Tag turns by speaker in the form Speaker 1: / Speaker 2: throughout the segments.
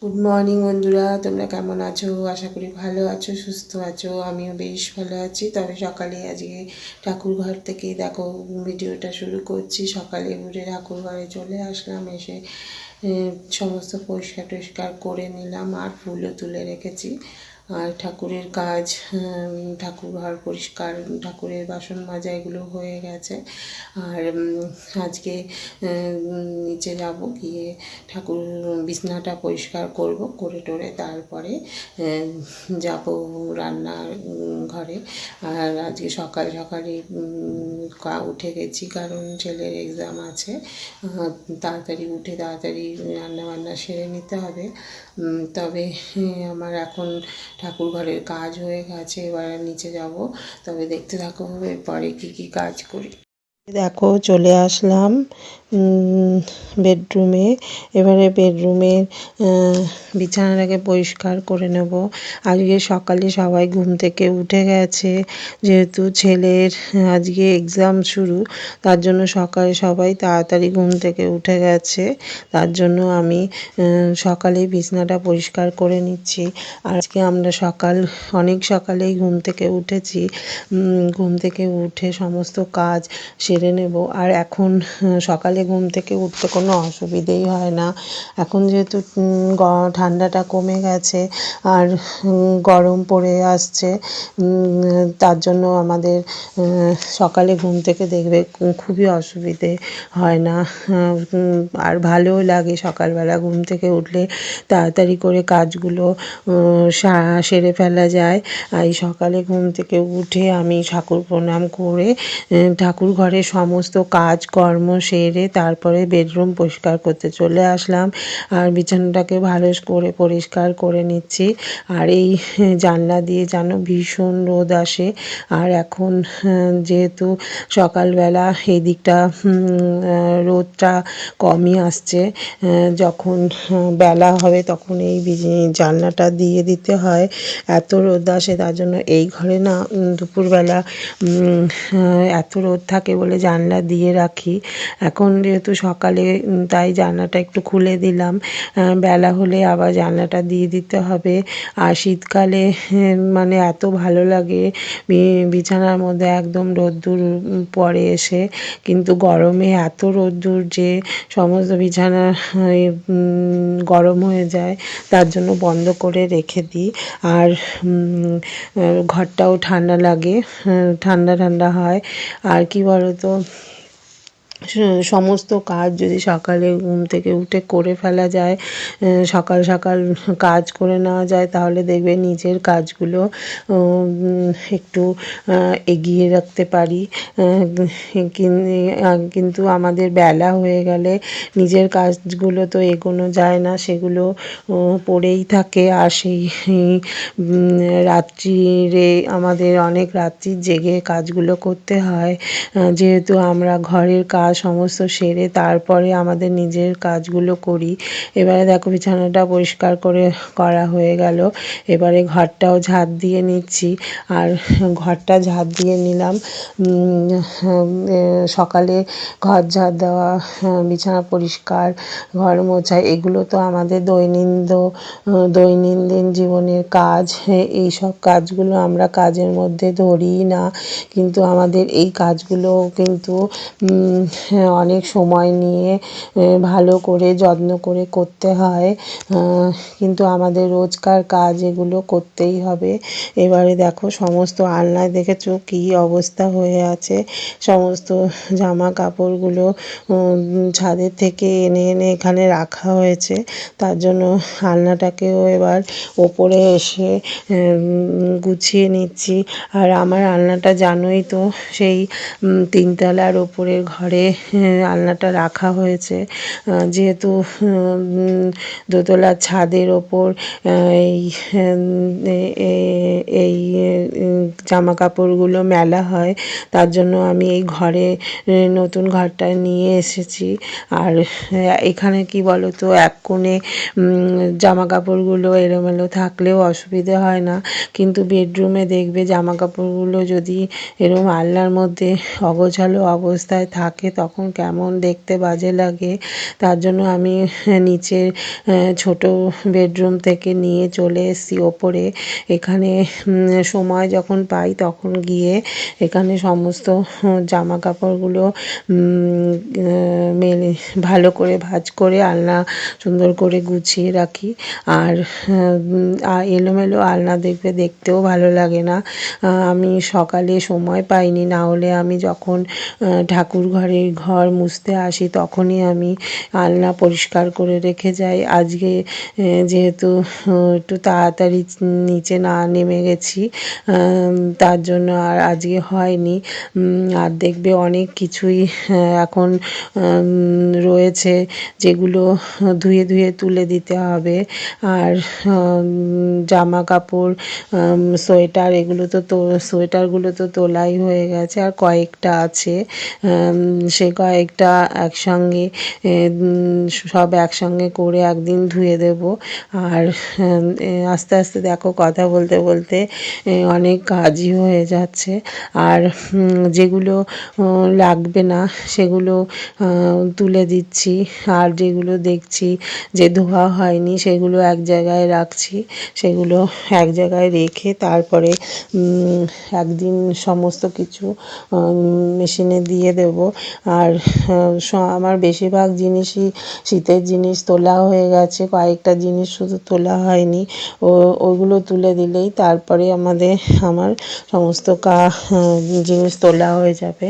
Speaker 1: Good morning বন্ধুরা, তোমরা কেমন আছো? আশা করি ভালো আছো, সুস্থ আছো। আমিও বেশ ভালো আছি। তবে সকালে আজকে ঠাকুর ঘর থেকেই দেখো ভিডিওটা শুরু করছি। সকালে উঠে ঠাকুর ঘরে চলে আসলাম, এসে সমস্ত পরিষ্কার টরিষ্কার করে নিলাম আর ফুলও তুলে রেখেছি। আর ঠাকুরের কাজ, ঠাকুর ঘর পরিষ্কার, ঠাকুরের বাসন মাজা এগুলো হয়ে গেছে। আর আজকে নিচে যাব, গিয়ে ঠাকুর বিছনাটা পরিষ্কার করব, করে টোরে তারপরে যাব রান্নার ঘরে। আর আজকে সকাল সকালে উঠে গেছি, কারণ ছেলের এক্সাম আছে। তাড়াতাড়ি উঠে তাড়াতাড়ি রান্নাবান্না সেরে নিতে হবে। তবে আমার এখন ঠাকুর ঘরের কাজ হয়ে গেছে, এবার নিচে যাব। তবে দেখতে থাকো এরপরে কি কি কাজ করি। দেখো চলে আসলাম বেডরুমে। এবারে বেডরুমের বিছানাটাকে পরিষ্কার করে নেব। আজকে সকালে সবাই ঘুম থেকে উঠে গেছে, যেহেতু ছেলের আজকে এক্সাম শুরু, তার জন্য সকালে সবাই তাড়াতাড়ি ঘুম থেকে উঠে গেছে। তার জন্য আমি সকালে বিছানাটা পরিষ্কার করে নিচ্ছি। আজকে আমরা অনেক সকালেই ঘুম থেকে উঠেছি। ঘুম থেকে উঠে সমস্ত কাজ সেরে নেব। আর এখন সকালে ঘুম থেকে উঠতে কোনো অসুবিধেই হয় না। এখন যেহেতু ঠান্ডাটা কমে গেছে আর গরম পড়ে আসছে, তার জন্য আমাদের সকালে ঘুম থেকে দেখবে খুবই অসুবিধে হয় না। আর ভালোও লাগে সকালবেলা ঘুম থেকে উঠলে, তাড়াতাড়ি করে কাজগুলো সেরে ফেলা যায়। এই সকালে ঘুম থেকে উঠে আমি ঠাকুর প্রণাম করে ঠাকুর ঘরের সমস্ত কাজকর্ম সেরে তারপরে বেডরুম পরিষ্কার করতে চলে আসলাম। আর বিছানাটাকে ভালো করে পরিষ্কার করে নিচ্ছি। আর এই জানলা দিয়ে যেন ভীষণ রোদ আসে। আর এখন যেহেতু সকালবেলা এই দিকটা রোদটা কমই আসছে, যখন বেলা হবে তখন এই জানলাটা দিয়ে দিতে হয়। এত রোদ আসে, তার জন্য এই ঘরে না দুপুরবেলা এত রোদ থাকে বলে জানলা দিয়ে রাখি। এখন যেহেতু সকালে, তাই জানলাটা একটু খুলে দিলাম। বেলা হলে আবার জানলাটা দিয়ে দিতে হবে। আর শীতকালে মানে এত ভালো লাগে বিছানার মধ্যে একদম রোদ্দুর পড়ে এসে, কিন্তু গরমে এত রোদ্দুর যে সমস্ত বিছানা গরম হয়ে যায়, তার জন্য বন্ধ করে রেখে দিই। আর ঘরটাও ঠান্ডা লাগে, ঠান্ডা ঠান্ডা হয়। আর কি বলতো, সমস্ত কাজ যদি সকালে ঘুম থেকে উঠে করে ফেলা যায়, সকাল সকাল কাজ করে নেওয়া যায়, তাহলে দেখবে নিজের কাজগুলো একটু এগিয়ে রাখতে পারি। কিন্তু আমাদের বেলা হয়ে গেলে নিজের কাজগুলো তো এগোনো যায় না, সেগুলো পড়েই থাকে। আর সেই রাত্রিরে আমাদের অনেক রাত্রি জেগে কাজগুলো করতে হয়, যেহেতু আমরা ঘরের কাজ সমস্ত সেরে তারপরে আমাদের নিজের কাজগুলো করি। এবারে দেখো বিছানাটা পরিষ্কার করা হয়ে গেল। এবারে ঘরটাও ঝাড় দিয়ে নিচ্ছি। আর ঘরটা ঝাড় দিয়ে নিলাম। সকালে ঘর ঝাড় দেওয়া, বিছানা পরিষ্কার, ঘর মোছা, এগুলো তো আমাদের দৈনন্দিন জীবনের কাজ। এই সব কাজগুলো আমরা কাজের মধ্যে ধরিই না, কিন্তু আমাদের এই কাজগুলো কিন্তু অনেক সময় নিয়ে ভালো করে যত্ন করে করতে হয়। কিন্তু আমাদের রোজকার কাজ এগুলো করতেই হবে। এবারে দেখো সমস্ত আলনায় দেখেছো কী অবস্থা হয়ে আছে। সমস্ত জামা কাপড়গুলো ছাদের থেকে এনে এনে এখানে রাখা হয়েছে। তার জন্য আলনাটাকেও এবার ওপরে এসে গুছিয়ে নিচ্ছি। আর আমার আলনাটা জানোই তো, সেই তিনতলার ওপরের ঘরে আলনাটা রাখা হয়েছে। যেহেতু দোতলার ছাদের ওপর এই এই জামা কাপড়গুলো মেলা হয়, তার জন্য আমি এই ঘরে নতুন ঘরটা নিয়ে এসেছি। আর এখানে কি বলো তো, এক কোণে জামা কাপড়গুলো এলোমেলো থাকলেও অসুবিধে হয় না, কিন্তু বেডরুমে দেখবে জামা কাপড়গুলো যদি এরকম আলনার মধ্যে অগোছালো অবস্থায় থাকে, তখন কেমন দেখতে বাজে লাগে। তার জন্য আমি নিচের ছোট বেডরুম থেকে নিয়ে চলে এসেছি ওপরে। এখানে সময় যখন পাই তখন গিয়ে এখানে সমস্ত জামা কাপড়গুলো মেলে ভালো করে ভাঁজ করে আলনা সুন্দর করে গুছিয়ে রাখি। আর এলোমেলো আলনা দেখতেও ভালো লাগে না। আমি সকালে সময় পাইনি, না হলে আমি যখন ঠাকুর ঘর মুছতে আসি তখনই আমি আলনা পরিষ্কার করে রেখে যাই। আজকে যেহেতু একটু তাড়াতাড়ি নিচে না নেমে গেছি, তার জন্য আর আজকে হয়নি। আর দেখবে অনেক কিছুই এখন রয়েছে যেগুলো ধুয়ে ধুয়ে তুলে দিতে হবে। আর জামা কাপড়, সোয়েটার, সোয়েটারগুলো তো তোলাই হয়ে গেছে, আর কয়েকটা আছে। সে কয়েকটা একসঙ্গে সব একসঙ্গে করে একদিন ধুয়ে দেব। আর আস্তে আস্তে দেখো কথা বলতে বলতে অনেক কাজই হয়ে যাচ্ছে। আর যেগুলো লাগবে না সেগুলো তুলে দিচ্ছি, আর যেগুলো দেখছি যে ধোয়া হয়নি সেগুলো এক জায়গায় রাখছি। সেগুলো এক জায়গায় রেখে তারপরে একদিন সমস্ত কিছু মেশিনে দিয়ে দেব। আর আমার বেশিরভাগ জিনিসই শীতের জিনিস তোলা হয়ে গেছে, কয়েকটা জিনিস শুধু তোলা হয়নি। ওগুলো তুলে দিলেই তারপরে আমার সমস্ত জিনিস তোলা হয়ে যাবে।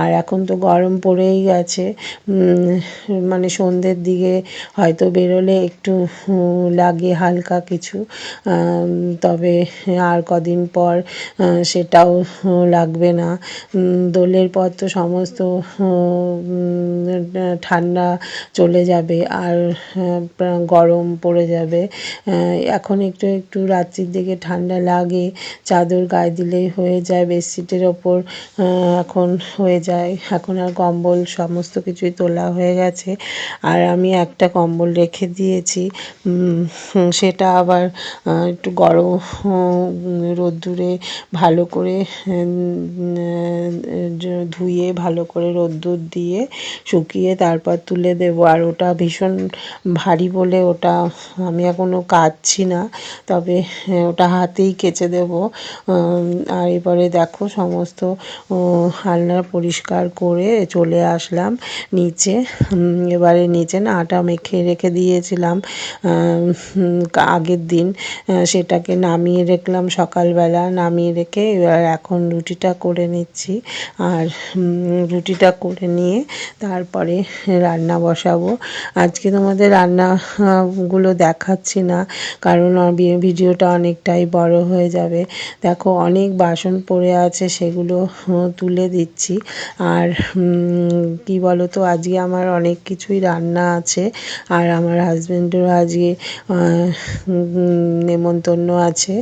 Speaker 1: আর এখন তো গরম পড়েই গেছে, মানে সন্ধ্যের দিকে হয়তো বেরোলে একটু লাগে হালকা কিছু, তবে আর কদিন পর সেটাও লাগবে না। দোলের পর তো সমস্ত ঠান্ডা চলে যাবে আর গরম পড়ে যাবে। এখন একটু একটু রাত্রির দিকে ঠান্ডা লাগে, চাদর গায়ে দিলেই হয়ে যায়, বেডশিটের ওপর এখন হয়ে যায়। এখন আর কম্বল সমস্ত কিছুই তোলা হয়ে গেছে। আর আমি একটা কম্বল রেখে দিয়েছি, সেটা আবার একটু গরম রোদ্দুরে ভালো করে ধুয়ে ভালো করে রোদ্দুর দিয়ে শুকিয়ে তারপর তুলে দেব। আর ওটা ভীষণ ভারী বলে ওটা আমি এখনও কাচছি না, তবে ওটা হাতেই কেচে দেব। আর এবারে দেখো সমস্ত আলনা পরিষ্কার করে চলে আসলাম নিচে। এবারে নিচে না আটা মেখে রেখে দিয়েছিলাম আগের দিন, সেটাকে নামিয়ে রাখলাম সকালবেলা। নামিয়ে রেখে এবার এখন রুটিটা করে নিচ্ছি। আর রুটিটা করে নিয়ে তারপরে রান্না বসাবো। আজকে তোমাদের রান্নাগুলো দেখাচ্ছি না, কারণ ভিডিওটা অনেকটাই বড় হয়ে যাবে। দেখো অনেক বাসন পড়ে আছে, সেগুলো তুলে দিচ্ছি। আর কি বলো তো, আজকে আমার অনেক কিছুই রান্না আছে, আর আমার হাজব্যান্ডেরও আজকে নেমন্তন্ন আছে।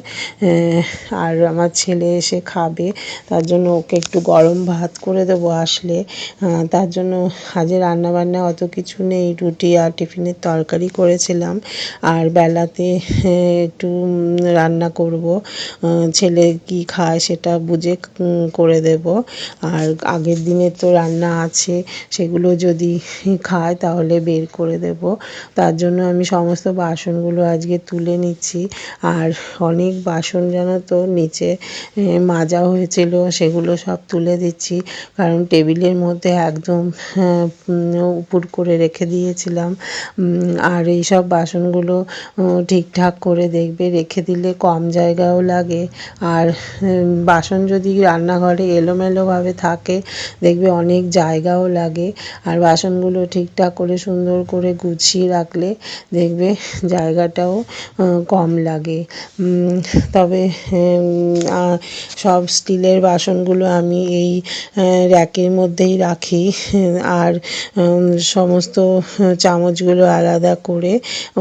Speaker 1: আর আমার ছেলে এসে খাবে, তার জন্য ওকে একটু গরম ভাত করে দেবো আসলে। তার জন্য আজকে রান্নাবান্না অত কিছু নেই, রুটি আর টিফিনের তরকারি করেছিলাম, আর বেলাতে একটু রান্না করব। ছেলে কি খায় সেটা বুঝে করে দেব। আর আগের দিনের তো রান্না আছে, সেগুলো যদি খায় তাহলে বের করে দেব। তার জন্য আমি সমস্ত বাসনগুলো আজকে তুলে নিচ্ছি। আর অনেক বাসন জানো তো নিচে মাজা হয়েছিল, সেগুলো সব তুলে দিচ্ছি, কারণ টেবিলের মধ্যে একদম উপুড় করে রেখে দিয়েছিলাম। আর এই সব বাসনগুলো ঠিকঠাক করে দেখবে রেখে দিলে কম জায়গাও লাগে। আর বাসন যদি রান্নাঘরে এলোমেলোভাবে থাকে দেখবে অনেক জায়গাও লাগে। আর বাসনগুলো ঠিকঠাক করে সুন্দর করে গুছিয়ে রাখলে দেখবে জায়গাটাও কম লাগে। তবে সব স্টিলের বাসনগুলো আমি এই র্যাকের মধ্যেই রাখি, আর সমস্ত চামচগুলো আলাদা করে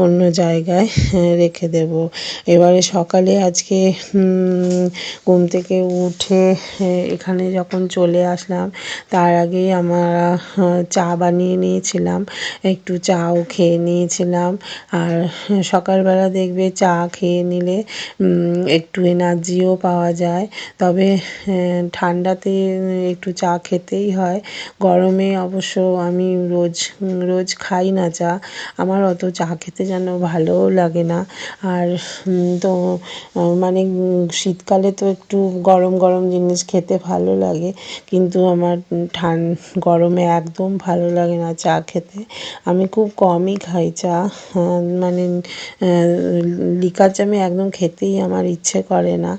Speaker 1: অন্য জায়গায় রেখে দেব। এবারে সকালে আজকে ঘুম থেকে উঠে এখানে যখন চলে আসলাম তার আগেই আমরা চা বানিয়ে নিয়েছিলাম, একটু চাও খেয়ে নিয়েছিলাম। আর সকালবেলা দেখবে চা খেয়ে নিলে একটু এনার্জিও পাওয়া যায়, তবে ঠান্ডাতে একটু চা খেতেই হয়, গরমে অবশ্য আমি রোজ রোজ খাই না চা, আমার অত চা খেতে যেন ভালোও লাগে না। আর তো মানে শীতকালে তো একটু গরম গরম জিনিস খেতে ভালো লাগে, কিন্তু আমার গরমে একদম ভালো লাগে না চা খেতে। আমি খুব কমই খাই চা, মানে লিকার চা আমি একদম খেতেই আমার ইচ্ছে করে না।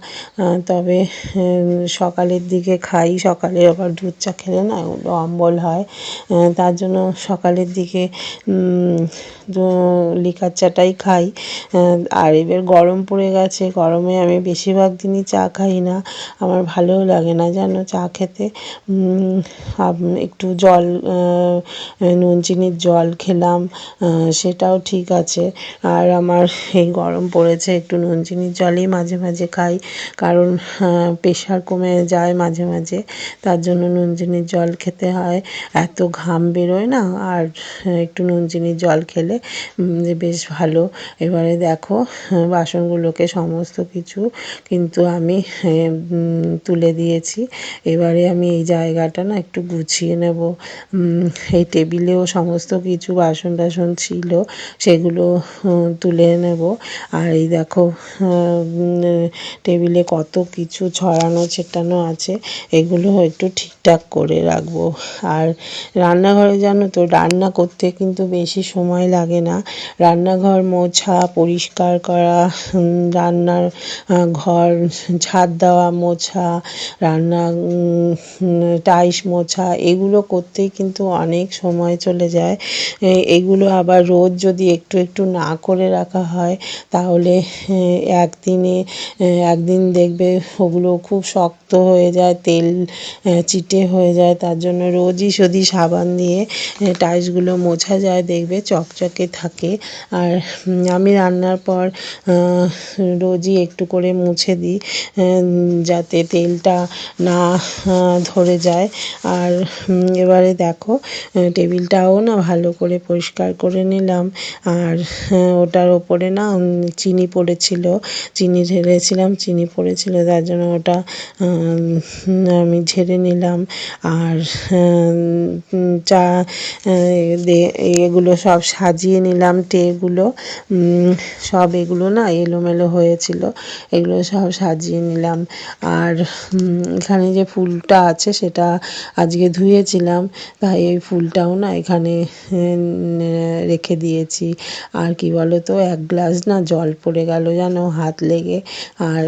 Speaker 1: তবে সকালের দিকে খাই, সকালে আবার দুধ চা খেলে না অম্বল হয়, তার জন্য সকালের দিকে লিকার চাটাই খাই। আর এবার গরম পড়ে গেছে, গরমে আমি বেশিরভাগ দিনই চা খাই না, আমার ভালোও লাগে না যেন চা খেতে। একটু জল, নুন চিনির জল খেলাম, সেটাও ঠিক আছে। আর আমার এই গরম পড়েছে, একটু নুন চিনির জলই মাঝে মাঝে খাই, কারণ প্রেশার কমে যায় মাঝে মাঝে, তার জন্য নুন চিনির জল খেতে হয়। এত ঘাম বেরোয় না, আর একটু নুন চিনির জল খেলে বেশ ভালো। এবারে দেখো বাসনগুলোকে সমস্ত কিছু কিন্তু আমি তুলে দিয়েছি। এবারে আমি এই জায়গাটা না একটু গুছিয়ে নেব। এই টেবিলেও সমস্ত কিছু বাসন টাসন ছিল, সেগুলো তুলে নেব। আর এই দেখো টেবিলে কত কিছু ছড়ানো ছেটানো আছে, এগুলো একটু ঠিকঠাক করে রাখবো। আর রান্নাঘরে জানো তো, রান্না করতে কিন্তু বেশি সময় লাগে না। রান্নাঘর মোছা, পরিষ্কার করা, রান্নার ঘর ঝাঁট দেওয়া, মোছা, রান্না টাইলস মোছা, এগুলো করতেই কিন্তু অনেক সময় চলে যায়। এগুলো আবার রোজ যদি একটু একটু না করে রাখা হয়, তাহলে একদিন দেখবে ওগুলো খুব শক্ত হয়ে যায়, তেল চিটে হয়ে যায়। তার জন্য রোজই যদি সাবান দিয়ে টাইলসগুলো মোছা যায়, দেখবে চকচকে থাকে। আর আমি রান্নার পর রোজই একটু করে মুছে দিই, যাতে তেলটা না ধরে যায়। আর এবারে দেখো টেবিলটাও না ভালো করে পরিষ্কার করে নিলাম। আর ওটার ওপরে না চিনি পড়েছিল, চিনি ঢেলেছিলাম, চিনি পড়েছিল, তার জন্য ওটা আমি ঝেড়ে নিলাম। আর চা এগুলো সব সাজিয়ে নিলাম, ট্রেগুলো সব, এগুলো না এলোমেলো হয়েছিল, এগুলো সব সাজিয়ে নিলাম। আর এখানে যে ফুলটা আছে সেটা আজকে ধুয়েছিলাম, তাই এই ফুলটাও না এখানে রেখে দিয়েছি। আর কি বলো তো, এক গ্লাস না জল পড়ে গেল জানো হাত লেগে। আর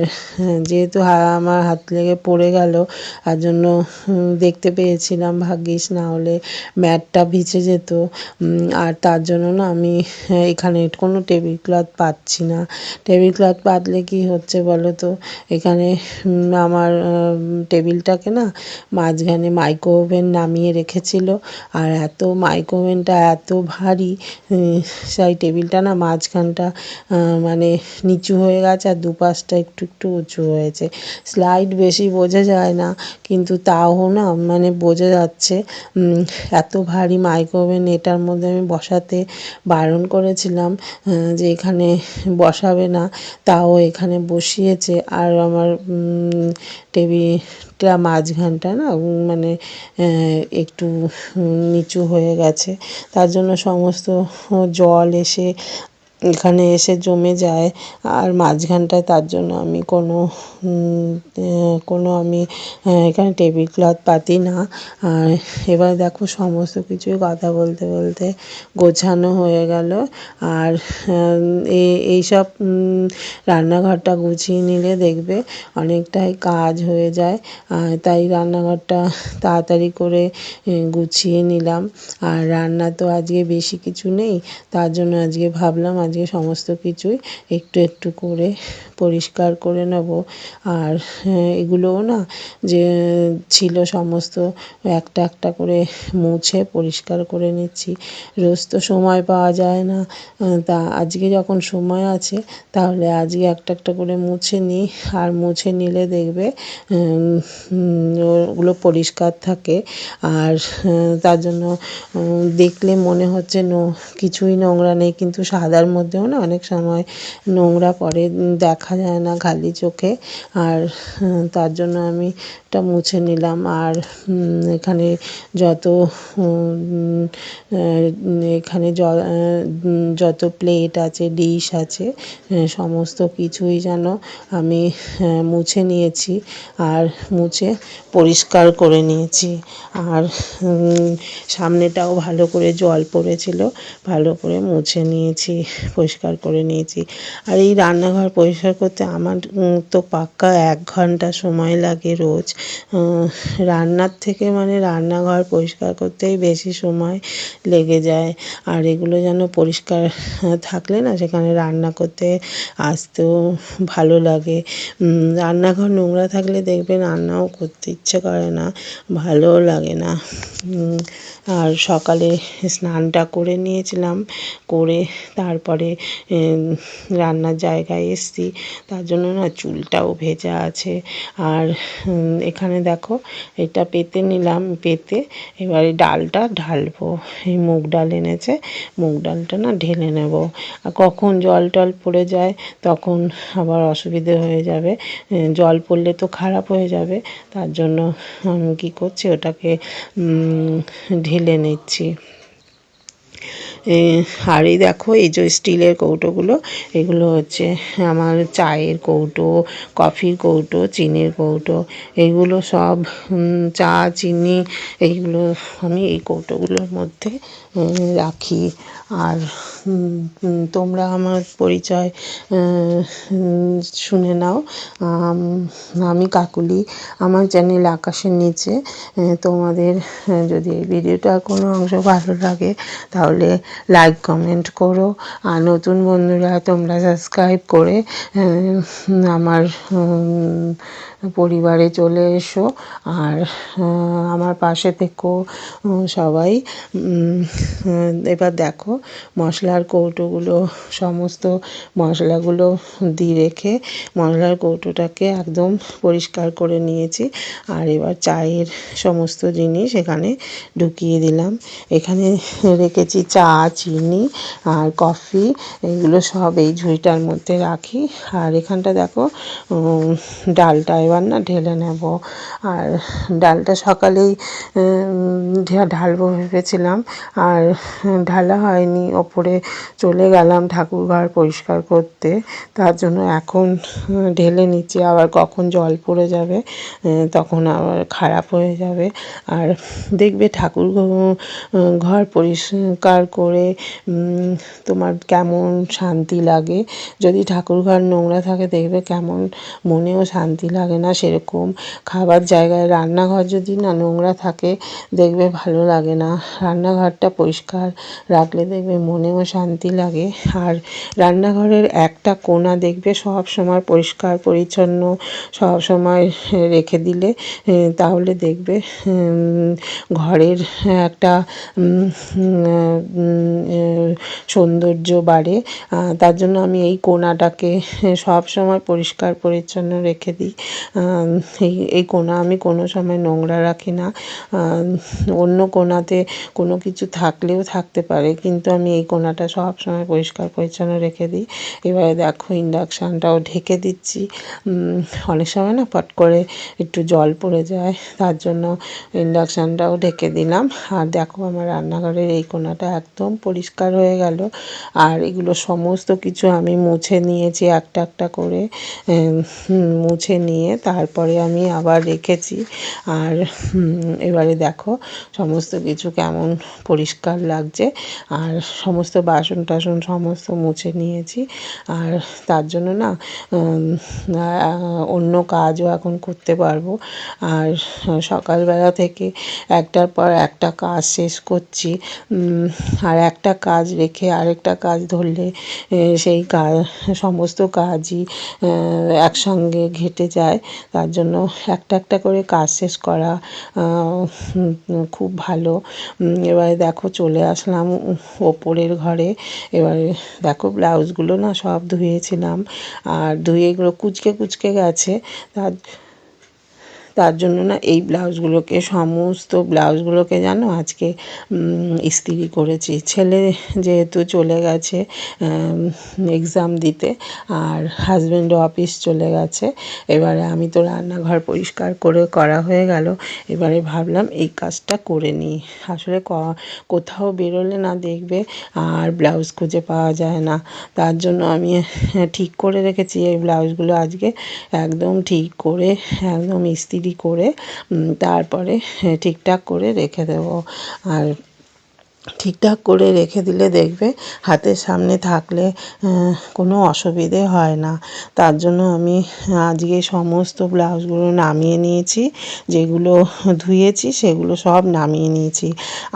Speaker 1: যেহেতু আমার হাত লেগে পড়ে গেল, তার জন্য দেখতে পেয়েছিলাম, ভাগ্যিস, না হলে ম্যাটটা ভিজে যেত। আর তার জন্য না আমি এখানে কোনো টেবিল ক্লথ পাচ্ছি না। টেবিল ক্লথ পাতলে কি হচ্ছে বলো তো, এখানে আমার টেবিলটাকে না মাঝখানে মাইক্রো ওভেন নামিয়ে রেখেছিল, আর মাইক্রো ওভেনটা এত ভারী, সেই টেবিলটা না মাঝখানটা মানে নিচু হয়ে গেছে, আর দুপাশটা একটু একটু উঁচু হয়েছে। স্লাইড বেশি বোঝা যায় না, কিন্তু তাও না মানে বোঝা যাচ্ছে। এত ভারী মাইক্রো ওভেন, এটার মধ্যে আমি বসাতে বারণ করেছিলাম যে এখানে বসাবে না, তাও এখানে বসিয়েছে। আর আমার টেবিলটা মাঝখানটা না মানে একটু নিচু হয়ে গেছে, তার জন্য সমস্ত জল এসে এখানে এসে জমে যায়। আর মাঝখানটায়, তার জন্য আমি আমি এখানে টেবিল ক্লথ পাতি না। আর এবার দেখো সমস্ত কিছুই কথা বলতে বলতে গোছানো হয়ে গেল। আর এইসব রান্নাঘরটা গুছিয়ে নিলে দেখবে অনেকটাই কাজ হয়ে যায়, তাই রান্নাঘরটা তাড়াতাড়ি করে গুছিয়ে নিলাম। আর রান্না তো আজকে বেশি কিছু নেই, তার জন্য আজকে ভাবলাম আজকে সমস্ত কিছুই একটু একটু করে পরিষ্কার করে নেব। আর এগুলোও না যে ছিল সমস্ত একটা একটা করে মুছে পরিষ্কার করে নিচ্ছি। রোজ তো সময় পাওয়া যায় না, তা আজকে যখন সময় আছে তাহলে আজকে একটা একটা করে মুছে নিই। আর মুছে নিলে দেখবে ওগুলো পরিষ্কার থাকে। আর তার জন্য দেখলে মনে হচ্ছে কিছুই নোংরা নেই, কিন্তু সাদার মধ্যেও না অনেক সময় নোংরা পড়ে, দেখা যায় না খালি চোখে। আর তার জন্য আমি এটা মুছে নিলাম। আর এখানে যত এখানে যত প্লেট আছে, ডিশ আছে, সমস্ত কিছুই যেন আমি মুছে নিয়েছি আর মুছে পরিষ্কার করে নিয়েছি। আর সামনেটাও ভালো করে জল পড়েছিল, ভালো করে মুছে নিয়েছি, পরিষ্কার করে নিয়েছি। আর এই রান্নাঘর পরিষ্কার করতে আমার তো পাক্কা 1 ঘন্টা সময় লাগে রোজ। রান্নার থেকে মানে রান্নাঘর পরিষ্কার করতেই বেশি সময় লেগে যায়। আর এগুলো যেন পরিষ্কার থাকলে না সেখানে রান্না করতে আসতেও ভালো লাগে। রান্নাঘর নোংরা থাকলে দেখবে রান্নাও করতে ইচ্ছে করে না, ভালোও লাগে না। আর সকালে স্নানটা করে নিয়েছিলাম, করে তারপরে রান্নার জায়গায় এসেছি, তার জন্য না চুলটাও ভেজা আছে। আর এখানে দেখো এটা পেতে নিলাম, পেতে এবারে ডালটা ঢালবো। এই মুগ ডাল এনেছে, মুগ ডালটা না ঢেলে নেব। আর কখন জল টল পড়ে যায় তখন আবার অসুবিধে হয়ে যাবে, জল পড়লে তো খারাপ হয়ে যাবে। তার জন্য আমি কী করছি, ওটাকে ঢেলে নিচ্ছি। আর এই দেখো এই যে স্টিলের কৌটোগুলো, এগুলো হচ্ছে আমার চায়ের কৌটো, কফির কৌটো, চিনির কৌটো, এইগুলো সব চা চিনি এইগুলো আমি এই কৌটোগুলোর মধ্যে রাখি। আর তোমরা আমার পরিচয় শুনে নাও। আমি কাকুলি, আমার চ্যানেল আকাশের নিচে। তোমাদের যদি এই ভিডিওটার কোনো অংশ ভালো লাগে তাহলে লাইক কমেন্ট করো। আর নতুন বন্ধুরা তোমরা সাবস্ক্রাইব করে আমার পরিবারে চলে এসো। আর আমার পাশে থেকো সবাই। এবার দেখো মশলার কৌটোগুলো, সমস্ত মশলাগুলো দিয়ে রেখে মশলার কৌটোটাকে একদম পরিষ্কার করে নিয়েছি। আর এবার চায়ের সমস্ত জিনিস এখানে ঢুকিয়ে দিলাম। এখানে রেখেছি চা, চিনি আর কফি, এগুলো সব এই ঝুড়িটার মধ্যে রাখি। আর এখানটা দেখো ডালটা এবার না ঢেলে নেব। আর ডালটা সকালেই ঢালবো ভেবেছিলাম, আর ঢালা হয়নি, ওপরে চলে গেলাম ঠাকুরঘর পরিষ্কার করতে। তার জন্য এখন ঢেলে নিচ্ছি, আবার কখন জল পড়ে যাবে তখন আবার খারাপ হয়ে যাবে। আর দেখবে ঠাকুর ঘর পরিষ্কার করে তোমার কেমন শান্তি লাগে। যদি ঠাকুরঘর নোংরা থাকে দেখবে কেমন মনেও শান্তি লাগে না। সেরকম খাবার জায়গায় রান্নাঘর যদি না নোংরা থাকে দেখবে ভালো লাগে না। রান্নাঘরটা পরিষ্কার রাখলে দেখবে মনেও শান্তি লাগে। আর রান্নাঘরের একটা কোণা দেখবে সব সময় পরিষ্কার পরিচ্ছন্ন সব সময় রেখে দিলে তাহলে দেখবে ঘরের একটা সৌন্দর্য বাড়ে। তার জন্য আমি এই কোণাটাকে সব সময় পরিষ্কার পরিচ্ছন্ন রেখে দিই। এই কোণা আমি কোনো সময় নোংরা রাখি না। অন্য কোণাতে কোনো কিছু থাকলেও থাকতে পারে, কিন্তু আমি এই কোণাটা সব সময় পরিষ্কার পরিচ্ছন্ন রেখে দিই। এবারে দেখো ইন্ডাকশানটাও ঢেকে দিচ্ছি। অনেক সময় না পট করে একটু জল পড়ে যায়, তার জন্য ইন্ডাকশানটাও ঢেকে দিলাম। আর দেখো আমার রান্নাঘরের এই কোণাটা একদম পরিষ্কার হয়ে গেল। আর এগুলো সমস্ত কিছু আমি মুছে নিয়েছি একটা একটা করে, মুছে নিয়ে তারপরে আমি আবার রেখেছি। আর এবারে দেখো সমস্ত কিছু কেমন পরিষ্কার লাগছে। আর সমস্ত বাসন টাসন সমস্ত মুছে নিয়েছি। আর তার জন্য না অন্য কাজও এখন করতে পারবো। আর সকালবেলা থেকে একটার পর একটা কাজ শেষ করছি। আর একটা কাজ রেখে আরেকটা কাজ ধরলে সেই কাজ সমস্ত কাজই একসঙ্গে ঘেঁটে যায়। তার জন্য একটা একটা করে কাজ শেষ করা খুব ভালো। এবারে দেখো চলে আসলাম ওপরের ঘরে। এবারে দেখো ব্লাউজগুলো না সব ধুয়েছিলাম, আর ধুয়ে এগুলো কুঁচকে কুঁচকে গেছে। তার জন্য না এই ব্লাউজগুলোকে সমস্ত ব্লাউজগুলোকে জানো আজকে ইস্ত্রি করেছি। ছেলে যেহেতু চলে গেছে এক্সাম দিতে আর হাজব্যান্ডও অফিস চলে গেছে, এবারে আমি তো রান্নাঘর পরিষ্কার করে করা হয়ে গেল, এবারে ভাবলাম এই কাজটা করে নিই। আসলে কোথাও বেরোলে না দেখবে আর ব্লাউজ খুঁজে পাওয়া যায় না, তার জন্য আমি ঠিক করে রেখেছি এই ব্লাউজগুলো আজকে একদম ঠিক করে একদম ইস্ত্রি করে তারপরে ঠিকঠাক করে রেখে দেবো। আর ঠিকঠাক করে রেখে দিলে দেখবে হাতের সামনে থাকলে কোনো অসুবিধে হয় না। তার জন্য আমি আজকে সমস্ত ব্লাউজগুলো নামিয়ে নিয়েছি, যেগুলো ধুয়েছি সেগুলো সব নামিয়ে নিয়েছি।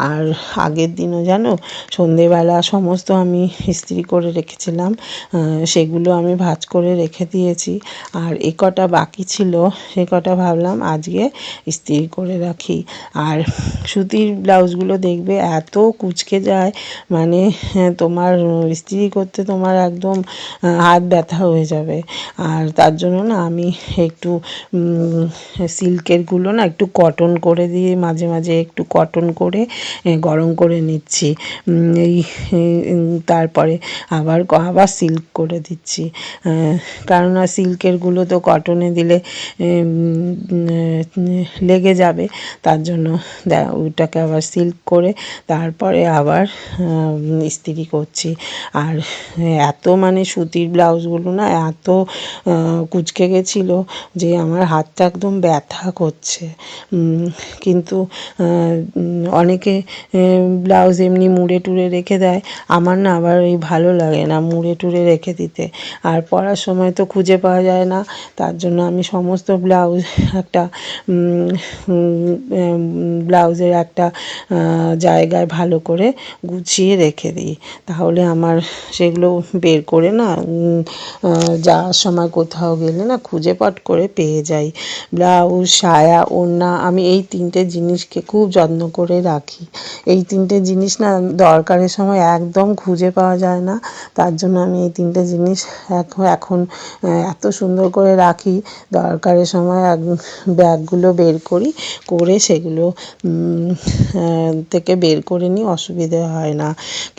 Speaker 1: আর আগের দিনও জানো সন্ধেবেলা সমস্ত আমি ইস্ত্রি করে রেখেছিলাম, সেগুলো আমি ভাঁজ করে রেখে দিয়েছি। আর এ কটা বাকি ছিল সে কটা ভাবলাম আজকে ইস্ত্রি করে রাখি। আর সুতির ব্লাউজগুলো দেখবে এত কুঁচকে যায়, মানে তোমার ইস্ত্রি করতে তোমার একদম হাত ব্যথা হয়ে যাবে। আর তার জন্য না আমি একটু সিল্কেরগুলো না একটু কটন করে দিয়ে মাঝে মাঝে একটু কটন করে গরম করে নিচ্ছি, এই তারপরে আবার আবার সিল্ক করে দিচ্ছি, কেননা সিল্কেরগুলো তো কটনে দিলে লেগে যাবে, তার জন্য ওটাকে আবার সিল্ক করে তারপরে আবার ইস্ত্রি করছি। আর এত মানে সুতির ব্লাউজগুলো না এত কুঁচকে গেছিলো যে আমার হাতটা একদম ব্যথা করছে। কিন্তু অনেকে ব্লাউজ এমনি মুড়ে টুড়ে রেখে দেয়, আমার না আবার এই ভালো লাগে না মুড়ে টুড়ে রেখে দিতে, আর পরার সময় তো খুঁজে পাওয়া যায় না, তার জন্য আমি সমস্ত ব্লাউজ একটা ব্লাউজের একটা জায়গায় ভালো করে গুছিয়ে রেখে দিই, তাহলে আমার সেগুলো বের করে না যাওয়ার সময় কোথাও গেলে না খুঁজে পাট করে পেয়ে যাই। ব্লাউজ, সায়া, ওড়না আমি এই তিনটে জিনিসকে খুব যত্ন করে রাখি। এই তিনটে জিনিস না দরকারের সময় একদম খুঁজে পাওয়া যায় না, তার জন্য আমি এই তিনটে জিনিস এখন এত সুন্দর করে রাখি, দরকারের সময় ব্যাগগুলো বের করি, করে সেগুলো থেকে বের করে নিই, অসুবিধে হয় না।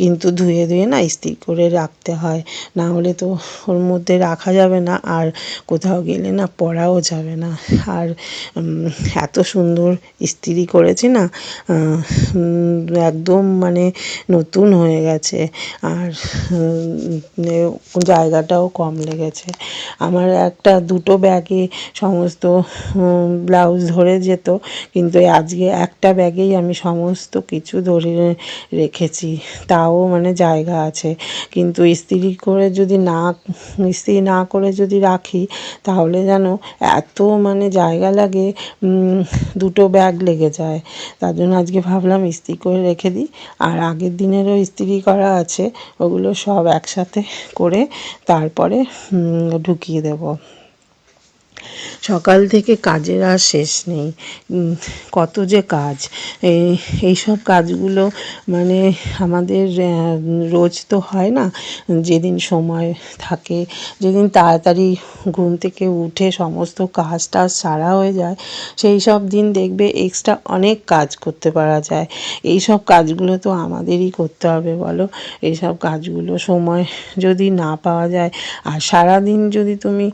Speaker 1: কিন্তু ধুয়ে ধুয়ে না ইস্ত্রি করে রাখতে হয়, না হলে তো ওর মধ্যে রাখা যাবে না আর কোথাও গেলে না পরাও যাবে না। আর এত সুন্দর ইস্ত্রি করেছি না একদম মানে নতুন হয়ে গেছে, আর জায়গাটাও কম লেগেছে। আমার দুটো ব্যাগে সমস্ত ব্লাউজ ধরে যেত, কিন্তু আজকে একটা ব্যাগেই আমি সমস্ত কিছু ধরে রেখেছি, তাও মানে জায়গা আছে। কিন্তু ইস্ত্রি না করে যদি রাখি তাহলে যেন এত মানে জায়গা লাগে, দুটো ব্যাগ লেগে যায়, তার জন্য আজকে ভাবলাম ইস্ত্রি করে রেখে দিই। আর আগের দিনেরও ইস্ত্রি করা আছে, ওগুলো সব একসাথে করে তারপরে ঢুকিয়ে দেবো। সকাল থেকে কাজের আর শেষ নেই, কত যে কাজ, এইসব কাজগুলো মানে আমাদের রোজ তো হয় না, যেদিন সময় থাকে, যেদিন তাড়াতাড়ি ঘুম থেকে উঠে সমস্ত কাজ টাজ সারা হয়ে যায়, সেই সব দিন দেখবে এক্সট্রা অনেক কাজ করতে পারা যায়। এই সব কাজগুলো তো আমাদেরই করতে হবে বলো, এইসব কাজগুলো সময় যদি না পাওয়া যায়, আর সারাদিন যদি তুমি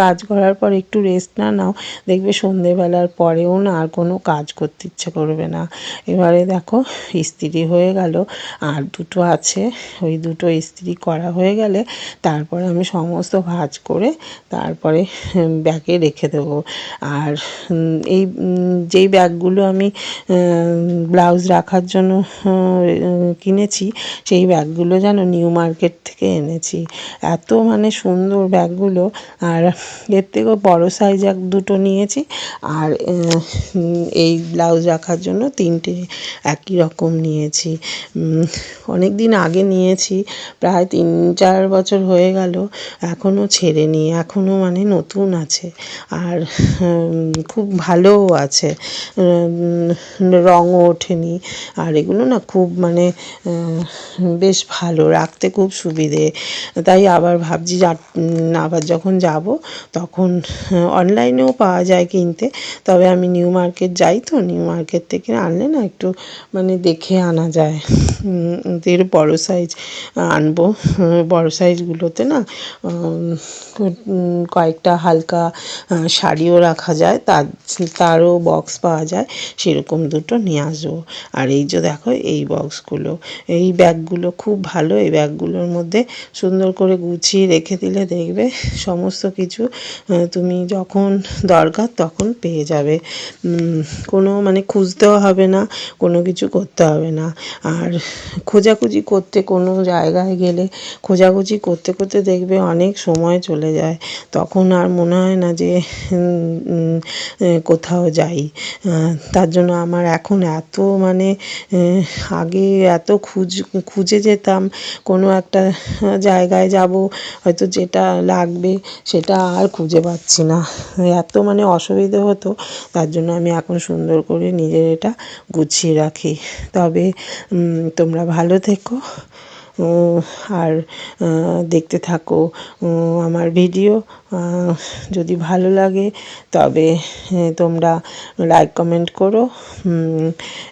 Speaker 1: কাজ করার পর একটু রেস্ট না নাও, দেখবে সন্ধেবেলার পরেও না আর কোনো কাজ করতে ইচ্ছে করবে না। এবারে দেখো ইস্ত্রি হয়ে গেল, আর দুটো আছে, ওই দুটো ইস্ত্রি করা হয়ে গেলে তারপরে আমি সমস্ত ভাঁজ করে তারপরে ব্যাগে রেখে দেবো। আর এই যেই ব্যাগগুলো আমি ব্লাউজ রাখার জন্য কিনেছি, সেই ব্যাগগুলো যেন নিউ মার্কেট থেকে এনেছি, এত মানে সুন্দর ব্যাগগুলো। আর এর থেকেও বড়ো সাইজ দুটো নিয়েছি, আর এই ব্লাউজ রাখার জন্য তিনটে একই রকম নিয়েছি। অনেক দিন আগে নিয়েছি, প্রায় 3-4 বছর হয়ে গেল, এখনও ছেড়েনি, এখনও মানে নতুন আছে, আর খুব ভালোও আছে, রঙও ওঠেনি। আর এগুলো না খুব মানে বেশ ভালো, রাখতে খুব সুবিধে, তাই আবার ভাবছি আবার যখন যাব তখন তখন অনলাইনেও পাওয়া যায় কিনতে, তবে আমি নিউ মার্কেট যাই, তো নিউ মার্কেট থেকে আনলে না একটু মানে দেখে আনা যায়। এর বড় সাইজ আনবো, বড় সাইজগুলোতে না কয়েকটা হালকা শাড়িও রাখা যায়, তারও বক্স পাওয়া যায়, সেরকম দুটো নিয়ে আসবো। আর এই যে দেখো এই বক্সগুলো, এই ব্যাগগুলো খুব ভালো। এই ব্যাগগুলোর মধ্যে সুন্দর করে গুছিয়ে রেখে দিলে দেখবে সমস্ত কিছু তুমি যখন দরকার তখন পেয়ে যাবে। কোনো মানে খুঁজতেও হবে না, কোনো কিছু করতে হবে না। আর খোঁজাখুঁজি করতে, কোনো জায়গায় গেলে খোঁজাখুঁজি করতে করতে দেখবে অনেক সময় চলে যায়, তখন আর মনে হয় না যে কোথাও যাই। তার জন্য আমার এখন এত মানে আগে এত খুঁজে যেতাম, কোনো একটা জায়গায় যাব, হয়তো যেটা লাগবে সেটা আর খুঁজে পাচ্ছি না, এত মানে অসুবিধে হতো। তার জন্য আমি এখন সুন্দর করে নিজের এটা গুছিয়ে রাখি। তবে তোমরা ভালো থেকো আর দেখতে থাকো আমার ভিডিও। যদি ভালো লাগে তবে তোমরা লাইক কমেন্ট করো।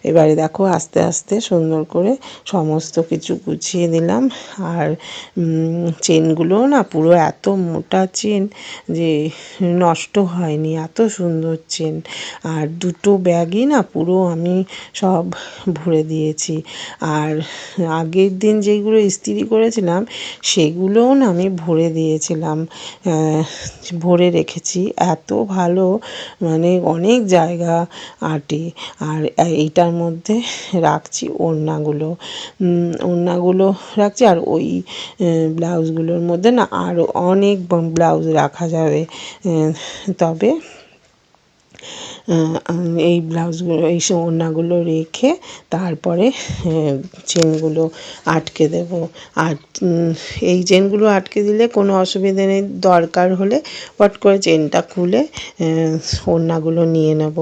Speaker 1: এবারে দেখো আস্তে আস্তে সুন্দর করে সমস্ত কিছু গুছিয়ে দিলাম। আর চেনগুলোও না পুরো এত মোটা চেন যে নষ্ট হয়নি, এত সুন্দর চেন। আর দুটো ব্যাগই না পুরো আমি সব ভরে দিয়েছি। আর আগের দিন যেগুলো ইস্ত্রি করেছিলাম সেগুলোও না আমি ভরে দিয়েছিলাম, ভরে রেখেছি। এত ভালো মানে অনেক জায়গা আটে। আর এইটার মধ্যে রাখছি ওড়নাগুলো, ওড়নাগুলো রাখছি। আর ওই ব্লাউজগুলোর মধ্যে না আরও অনেক ব্লাউজ রাখা যাবে। তবে এই ব্লাউজগুলো, এই ওড়নাগুলো রেখে তারপরে চেনগুলো আটকে দেব। আর এই চেনগুলো আটকে দিলে কোনো অসুবিধে নেই, দরকার হলে পট করে চেনটা খুলে ওড়নাগুলো নিয়ে নেব।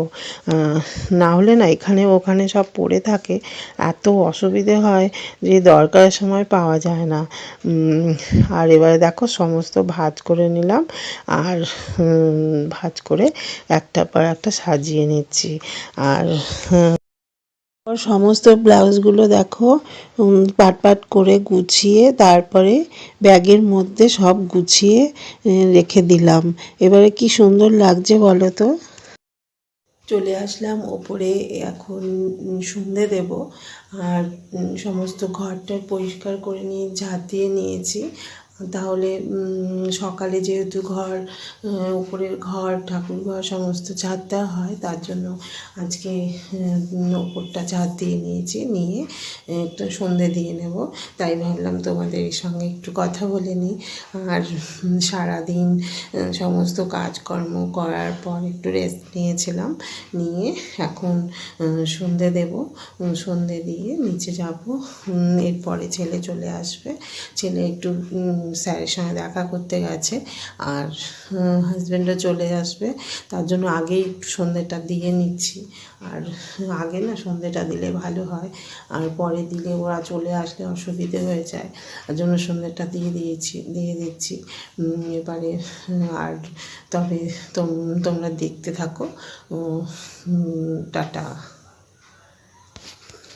Speaker 1: না হলে না এখানে ওখানে সব পড়ে থাকে, এত অসুবিধে হয় যে দরকারের সময় পাওয়া যায় না। আর এবারে দেখো সমস্ত ভাঁজ করে নিলাম, আর ভাঁজ করে একটার পর একটা সাজিয়ে নিচ্ছি। আর সমস্ত ব্লাউজগুলো দেখো পাট পাট করে গুছিয়ে তারপরে ব্যাগের মধ্যে সব গুছিয়ে রেখে দিলাম। এবারে কি সুন্দর লাগছে বলো তো। চলে আসলাম ওপরে, এখন সন্ধে দেব। আর সমস্ত ঘরটার পরিষ্কার করে নিয়ে ঝাঁট দিয়ে নিয়েছি, তাহলে সকালে যেহেতু ঘর, উপরের ঘর, ঠাকুর ঘর সমস্ত ঝাঁট দেওয়া হয়, তার জন্য আজকে ওপরটা ঝাঁট দিয়ে নিয়েছি, নিয়ে একটু সন্ধে দিয়ে নেব। তাই ভাবলাম তোমাদের সঙ্গে একটু কথা বলে নিই। আর সারাদিন সমস্ত কাজকর্ম করার পর একটু রেস্ট নিয়েছিলাম, নিয়ে এখন সন্ধে দেব। সন্ধে দিয়ে নিচে যাব, এরপরে ছেলে চলে আসবে। ছেলে একটু স্যারের সঙ্গে দেখা করতে গেছে, আর হাজব্যান্ডও চলে আসবে, তার জন্য আগেই একটু সন্ধেটা দিয়ে নিচ্ছি। আর আগে না সন্ধেটা দিলে ভালো হয়, আর পরে দিলে ওরা চলে আসলে অসুবিধে হয়ে যায়, তার জন্য সন্ধেটা দিয়ে দিচ্ছি। এবারে আর তবে তোমরা দেখতে থাকো। টাটা।